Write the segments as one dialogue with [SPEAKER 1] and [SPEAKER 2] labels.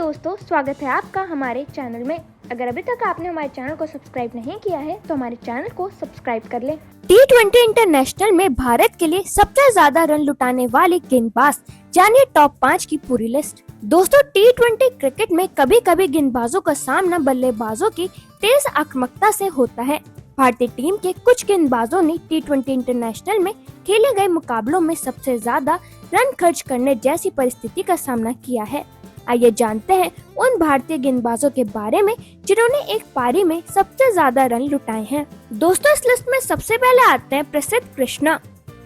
[SPEAKER 1] दोस्तों, स्वागत है आपका हमारे चैनल में। अगर अभी तक आपने हमारे चैनल को सब्सक्राइब नहीं किया है तो हमारे चैनल को सब्सक्राइब कर लें।
[SPEAKER 2] T20 इंटरनेशनल में भारत के लिए सबसे ज्यादा रन लुटाने वाले गेंदबाज, जानिए टॉप 5 की पूरी लिस्ट। दोस्तों, T20 क्रिकेट में कभी कभी गेंदबाजों का सामना बल्लेबाजों की तेज आक्रामकता से होता है। भारतीय टीम के कुछ गेंदबाजों ने T20 इंटरनेशनल में खेले गए मुकाबलों में सबसे ज्यादा रन खर्च करने जैसी परिस्थिति का सामना किया है। आइए जानते हैं उन भारतीय गेंदबाजों के बारे में जिन्होंने एक पारी में सबसे ज्यादा रन लुटाए हैं। दोस्तों, इस लिस्ट में सबसे पहले आते हैं प्रसिद्ध कृष्णा।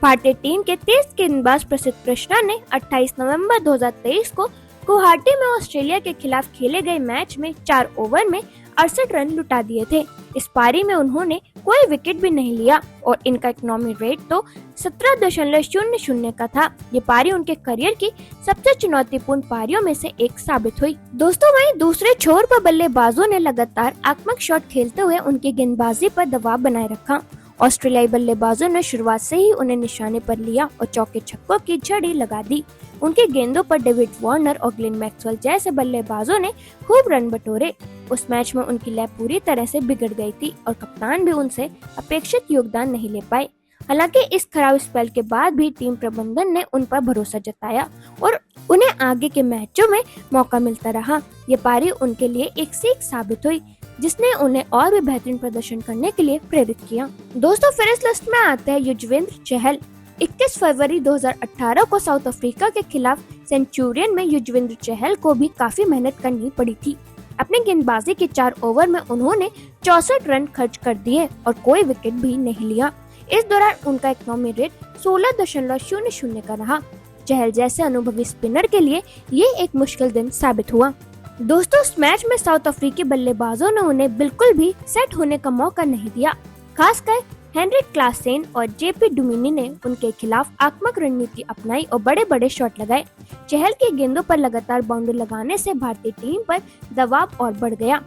[SPEAKER 2] भारतीय टीम के तेज गेंदबाज प्रसिद्ध कृष्णा ने 28 नवंबर 2023 को गुवाहाटी में ऑस्ट्रेलिया के खिलाफ खेले गए मैच में 4 ओवर में 68 रन लुटा दिए थे। इस पारी में उन्होंने कोई विकेट भी नहीं लिया और इनका इकोनॉमी रेट तो 17.00 का था। ये पारी उनके करियर की सबसे चुनौतीपूर्ण पारियों में से एक साबित हुई। दोस्तों, वहीं दूसरे छोर पर बल्लेबाजों ने लगातार आक्रामक शॉट खेलते हुए उनकी गेंदबाजी पर दबाव बनाए रखा। ऑस्ट्रेलियाई बल्लेबाजों ने शुरुआत से ही उन्हें निशाने पर लिया और चौके छक्कों की झड़ी लगा दी। उनके गेंदों पर डेविड वार्नर और ग्लेन मैक्सवेल जैसे बल्लेबाजों ने खूब रन बटोरे। उस मैच में उनकी लय पूरी तरह से बिगड़ गई थी और कप्तान भी उनसे अपेक्षित योगदान नहीं ले पाए। हालांकि इस खराब स्पेल के बाद भी टीम प्रबंधन ने उन पर भरोसा जताया और उन्हें आगे के मैचों में मौका मिलता रहा। ये पारी उनके लिए एक सीख साबित हुई जिसने उन्हें और भी बेहतरीन प्रदर्शन करने के लिए प्रेरित किया। दोस्तों, फिर इस लिस्ट में आते हैं युजवेंद्र चहल। 21 फरवरी 2018 को साउथ अफ्रीका के खिलाफ सेंचुरियन में युजवेंद्र चहल को भी काफी मेहनत करनी पड़ी थी। अपने गेंदबाजी के 4 ओवर में उन्होंने 64 रन खर्च कर दिए और कोई विकेट भी नहीं लिया। इस दौरान उनका इकोनॉमी रेट 16.00 का रहा। चहल जैसे अनुभवी स्पिनर के लिए ये एक मुश्किल दिन साबित हुआ। दोस्तों, इस मैच में साउथ अफ्रीकी बल्लेबाजों ने उन्हें बिल्कुल भी सेट होने का मौका नहीं दिया। खासकर हेनरिक क्लासेन और जेपी डुमिनी ने उनके खिलाफ आक्रामक रणनीति अपनाई और बड़े बड़े शॉट लगाए। चहल के गेंदों पर लगातार बाउंड्री लगाने से भारतीय टीम पर दबाव और बढ़ गया।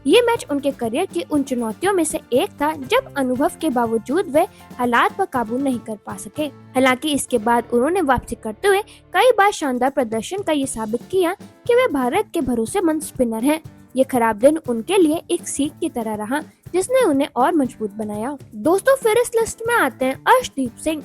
[SPEAKER 2] ये मैच उनके करियर की उन चुनौतियों में से एक था जब अनुभव के बावजूद वे हालात पर काबू नहीं कर पा सके। हालांकि इसके बाद उन्होंने वापसी करते हुए कई बार शानदार प्रदर्शन कर ये साबित किया कि वे भारत के भरोसेमंद स्पिनर हैं। ये खराब दिन उनके लिए एक सीख की तरह रहा जिसने उन्हें और मजबूत बनाया। दोस्तों, फिर इस लिस्ट में आते हैं अर्शदीप सिंह।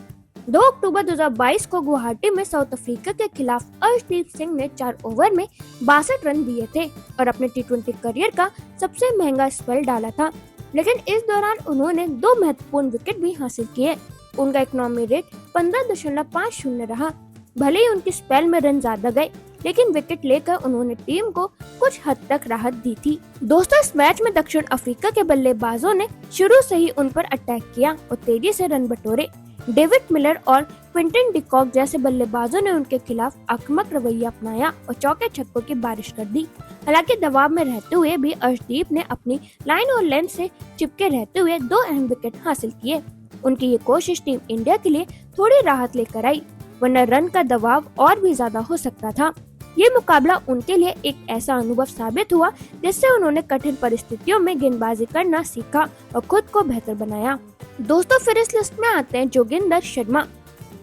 [SPEAKER 2] 2 अक्टूबर 2022 को गुवाहाटी में साउथ अफ्रीका के खिलाफ अर्शदीप सिंह ने 4 ओवर में 62 रन दिए थे और अपने T20 करियर का सबसे महंगा स्पेल डाला था। लेकिन इस दौरान उन्होंने 2 महत्वपूर्ण विकेट भी हासिल किए। उनका इकोनॉमी रेट 15.50 रहा। भले ही उनकी स्पेल में रन ज्यादा गए, लेकिन विकेट लेकर उन्होंने टीम को कुछ हद तक राहत दी थी। दोस्तों, इस मैच में दक्षिण अफ्रीका के बल्लेबाजों ने शुरू से ही उन पर अटैक किया और तेजी से रन बटोरे। डेविड मिलर और क्विंटन डिकॉक जैसे बल्लेबाजों ने उनके खिलाफ आक्रामक रवैया अपनाया और चौके छक्कों की बारिश कर दी। हालांकि दबाव में रहते हुए भी अर्शदीप ने अपनी लाइन और लेंथ से चिपके रहते हुए 2 अहम विकेट हासिल किए। उनकी ये कोशिश टीम इंडिया के लिए थोड़ी राहत लेकर आई, वरना रन का दबाव और भी ज्यादा हो सकता था। ये मुकाबला उनके लिए एक ऐसा अनुभव साबित हुआ जिससे उन्होंने कठिन परिस्थितियों में गेंदबाजी करना सीखा और खुद को बेहतर बनाया। दोस्तों, फिर इस लिस्ट में आते हैं जोगिंदर शर्मा।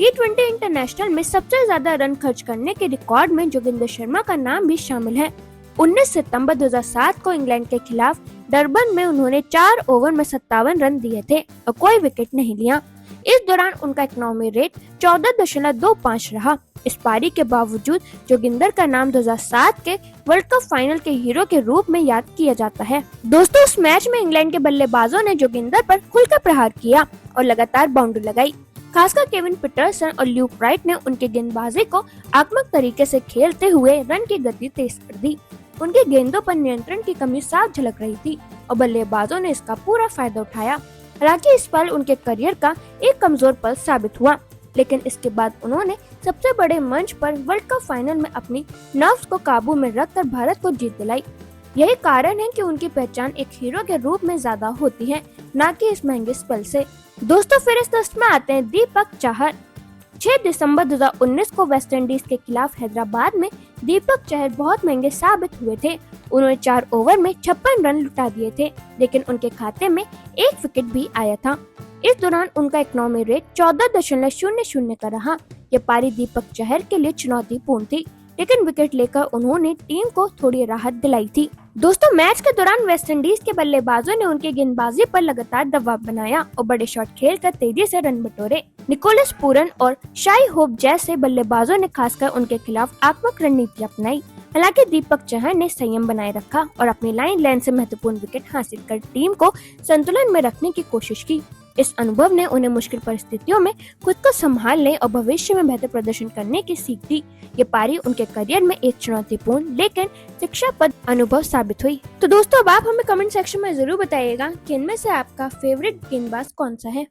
[SPEAKER 2] T20 इंटरनेशनल में सबसे ज्यादा रन खर्च करने के रिकॉर्ड में जोगिंदर शर्मा का नाम भी शामिल है। 19 सितंबर 2007 को इंग्लैंड के खिलाफ डरबन में उन्होंने 4 ओवर में 57 रन दिए थे और कोई विकेट नहीं लिया। इस दौरान उनका इकोनॉमी रेट 14.25 रहा। इस पारी के बावजूद जोगिंदर का नाम 2007 के वर्ल्ड कप फाइनल के हीरो के रूप में याद किया जाता है। दोस्तों, इस मैच में इंग्लैंड के बल्लेबाजों ने जोगिंदर पर खुलकर प्रहार किया और लगातार बाउंड्री लगाई। खासकर केविन पीटरसन और ल्यूक राइट ने उनके गेंदबाजी को आक्रामक तरीके से खेलते हुए रन की गति तेज कर दी। उनके गेंदों पर नियंत्रण की कमी साफ झलक रही थी और बल्लेबाजों ने इसका पूरा फायदा उठाया। हालांकि इस पल उनके करियर का एक कमजोर पल साबित हुआ, लेकिन इसके बाद उन्होंने सबसे बड़े मंच पर वर्ल्ड कप फाइनल में अपनी नर्व्स को काबू में रखकर भारत को जीत दिलाई। यही कारण है कि उनकी पहचान एक हीरो के रूप में ज्यादा होती है, न कि इस महंगे स्पेल से। दोस्तों, फिर इस लिस्ट में आते हैं दीपक चाहर। 6 दिसंबर 2019 को वेस्टइंडीज के खिलाफ हैदराबाद में दीपक चहर बहुत महंगे साबित हुए थे। उन्होंने 4 ओवर में 56 रन लुटा दिए थे, लेकिन उनके खाते में 1 विकेट भी आया था। इस दौरान उनका इकोनॉमी रेट 14.00 का रहा। यह पारी दीपक चहर के लिए चुनौतीपूर्ण थी, लेकिन विकेट लेकर उन्होंने टीम को थोड़ी राहत दिलाई थी। दोस्तों, मैच के दौरान वेस्टइंडीज के बल्लेबाजों ने उनके गेंदबाजी पर लगातार दबाव बनाया और बड़े शॉट खेलकर तेजी से रन बटोरे। निकोलस पूरन और शाई होप जैसे बल्लेबाजों ने खासकर उनके खिलाफ आक्रामक रणनीति अपनाई। हालांकि दीपक चहर ने संयम बनाए रखा और अपनी लाइन लेंथ से महत्वपूर्ण विकेट हासिल कर टीम को संतुलन में रखने की कोशिश की। इस अनुभव ने उन्हें मुश्किल परिस्थितियों में खुद को संभालने और भविष्य में बेहतर प्रदर्शन करने की सीख दी। ये पारी उनके करियर में एक चुनौतीपूर्ण लेकिन शिक्षाप्रद अनुभव साबित हुई। तो दोस्तों, अब आप हमें कमेंट सेक्शन में जरूर बताइएगा कि इनमें से आपका फेवरेट गेंदबाज कौन सा है।